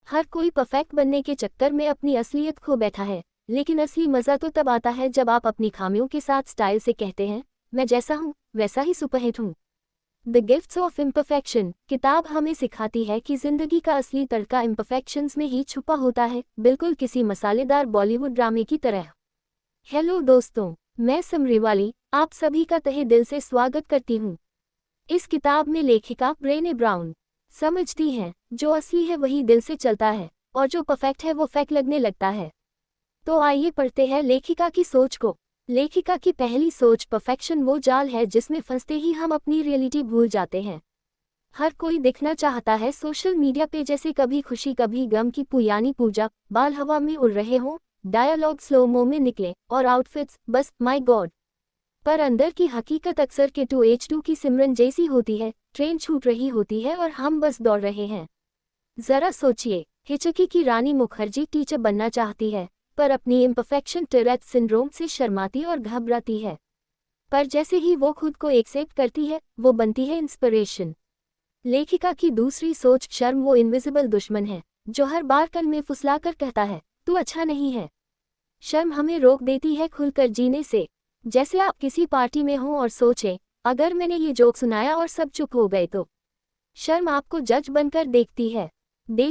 हर कोई परफेक्ट बनने के चक्कर में अपनी असलियत खो बैठा है, लेकिन असली मज़ा तो तब आता है जब आप अपनी खामियों के साथ स्टाइल से कहते हैं, मैं जैसा हूँ वैसा ही सुपरहिट हूँ। द गिफ्ट्स ऑफ इम्परफेक्शन किताब हमें सिखाती है कि जिंदगी का असली तड़का इम्परफेक्शंस में ही छुपा होता है, बिल्कुल किसी मसालेदार बॉलीवुड ड्रामे की तरह। हेलो दोस्तों, मैं समरीवाली आप सभी का तहे दिल से स्वागत करती हूँ। इस किताब में लेखिका ब्रेने ब्राउन समझती हैं, जो असली है वही दिल से चलता है और जो परफेक्ट है वो फेक लगने लगता है। तो आइए पढ़ते हैं लेखिका की सोच को। लेखिका की पहली सोच, परफेक्शन वो जाल है जिसमें फंसते ही हम अपनी रियलिटी भूल जाते हैं। हर कोई दिखना चाहता है सोशल मीडिया पे जैसे कभी खुशी कभी गम की पुयानी पूजा, बाल हवा में उड़ रहे हों, डायलॉग स्लोमो में निकले और आउटफिट्स बस माय गॉड। पर अंदर की हकीकत अक्सर K2H2 की सिमरन जैसी होती है, ट्रेन छूट रही होती है और हम बस दौड़ रहे हैं। जरा सोचिए, हिचकी की रानी मुखर्जी टीचर बनना चाहती है, पर अपनी इम्परफेक्शन टूरेट सिंड्रोम से शर्माती और घबराती है। पर जैसे ही वो खुद को एक्सेप्ट करती है, वो बनती है इंस्पिरेशन। लेखिका की दूसरी सोच, शर्म वो इनविजिबल दुश्मन है जो हर बार कान में फुसलाकर कहता है तू अच्छा नहीं है। शर्म हमें रोक देती है खुलकर जीने से। जैसे आप किसी पार्टी में हों और सोचें, अगर मैंने ये जोक सुनाया और सब चुप हो गए तो। शर्म आपको जज बनकर देखती है।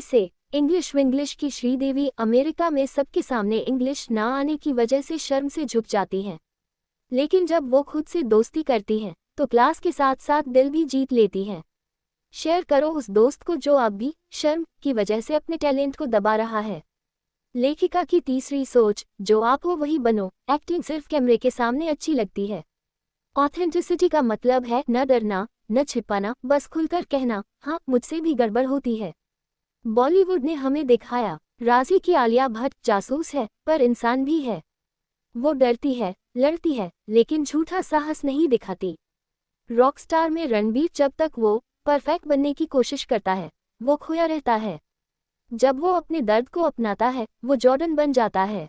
से इंग्लिश विंग्लिश की श्रीदेवी अमेरिका में सबके सामने इंग्लिश ना आने की वजह से शर्म से झुक जाती हैं। लेकिन जब वो खुद से दोस्ती करती हैं, तो क्लास के साथ साथ दिल भी जीत लेती हैं। शेयर करो उस दोस्त को जो अब भी शर्म की वजह से अपने टैलेंट को दबा रहा है। लेखिका की तीसरी सोच, जो आप हो वही बनो। एक्टिंग सिर्फ कैमरे के सामने अच्छी लगती है। ऑथेंटिसिटी का मतलब है न डरना, न छिपाना, बस खुलकर कहना, हाँ मुझसे भी गड़बड़ होती है। बॉलीवुड ने हमें दिखाया, राजी की आलिया भट्ट जासूस है पर इंसान भी है। वो डरती है, लड़ती है, लेकिन झूठा साहस नहीं दिखाती। रॉकस्टार में रणबीर जब तक वो परफेक्ट बनने की कोशिश करता है, वो खोया रहता है। जब वो अपने दर्द को अपनाता है, वो जॉर्डन बन जाता है।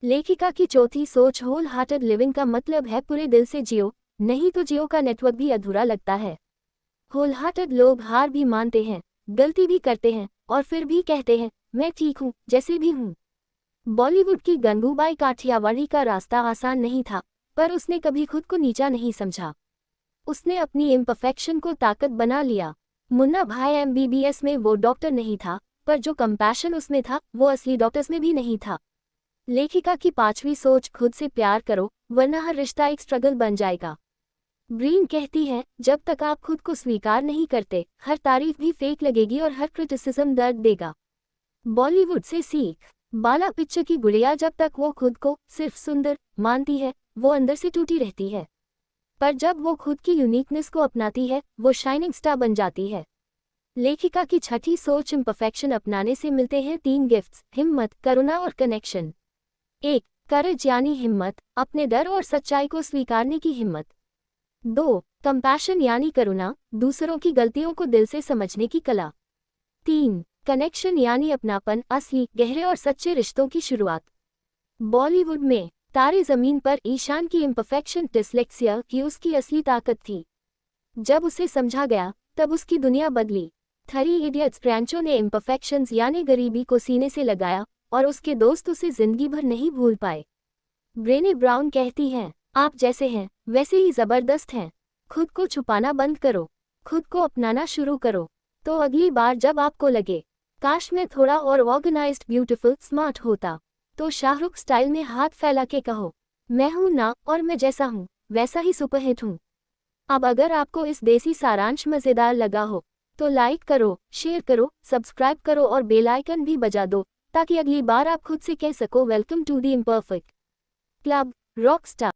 लेखिका की चौथी सोच, होल हार्टेड लिविंग का मतलब है पूरे दिल से जियो, नहीं तो जियो का नेटवर्क भी अधूरा लगता है। होल हार्टेड लोग हार भी मानते हैं, गलती भी करते हैं और फिर भी कहते हैं मैं ठीक हूँ जैसे भी हूँ। बॉलीवुड की गंगूबाई काठियावाड़ी का रास्ता आसान नहीं था, पर उसने कभी खुद को नीचा नहीं समझा। उसने अपनी इम्परफेक्शन को ताकत बना लिया। मुन्ना भाई MBBS में वो डॉक्टर नहीं था, पर जो कंपैशन उसमें था वो असली डॉक्टर्स में भी नहीं था। लेखिका की पांचवी सोच, खुद से प्यार करो वरना हर रिश्ता एक स्ट्रगल बन जाएगा। ब्रीन कहती है, जब तक आप खुद को स्वीकार नहीं करते, हर तारीफ भी फेक लगेगी और हर क्रिटिसिज्म दर्द देगा। बॉलीवुड से सीख, बाला पिक्चर की गुड़िया जब तक वो खुद को सिर्फ सुंदर मानती है, वो अंदर से टूटी रहती है। पर जब वो खुद की यूनिकनेस को अपनाती है, वो शाइनिंग स्टार बन जाती है। लेखिका की छठी सोच, इम्परफेक्शन अपनाने से मिलते हैं 3 गिफ्ट्स, हिम्मत, करुणा और कनेक्शन। 1. करेज यानी हिम्मत, अपने डर और सच्चाई को स्वीकारने की हिम्मत। 2. कंपैशन यानी करुणा, दूसरों की गलतियों को दिल से समझने की कला। 3. कनेक्शन यानी अपनापन, असली गहरे और सच्चे रिश्तों की शुरुआत। बॉलीवुड में तारे ज़मीन पर ईशान की इम्परफेक्शन डिस्लेक्सिया की उसकी असली ताकत थी। जब उसे समझा गया, तब उसकी दुनिया बदली। 3 इडियट्स फ्रैंचो ने इम्परफेक्शंस यानी गरीबी को सीने से लगाया और उसके दोस्त उसे जिंदगी भर नहीं भूल पाए। ब्रेने ब्राउन कहती हैं, आप जैसे हैं वैसे ही ज़बरदस्त हैं। खुद को छुपाना बंद करो, खुद को अपनाना शुरू करो। तो अगली बार जब आपको लगे काश मैं थोड़ा और ऑर्गेनाइज्ड, ब्यूटीफुल, स्मार्ट होता, तो शाहरुख स्टाइल में हाथ फैला के कहो, मैं हूं ना और मैं जैसा हूं वैसा ही सुपरहिट हूं। अब अगर आपको इस देसी सारांश मज़ेदार लगा हो, तो लाइक करो, शेयर करो, सब्सक्राइब करो और बेल आइकन भी बजा दो, ताकि अगली बार आप खुद से कह सको welcome to the imperfect club, Rockstar.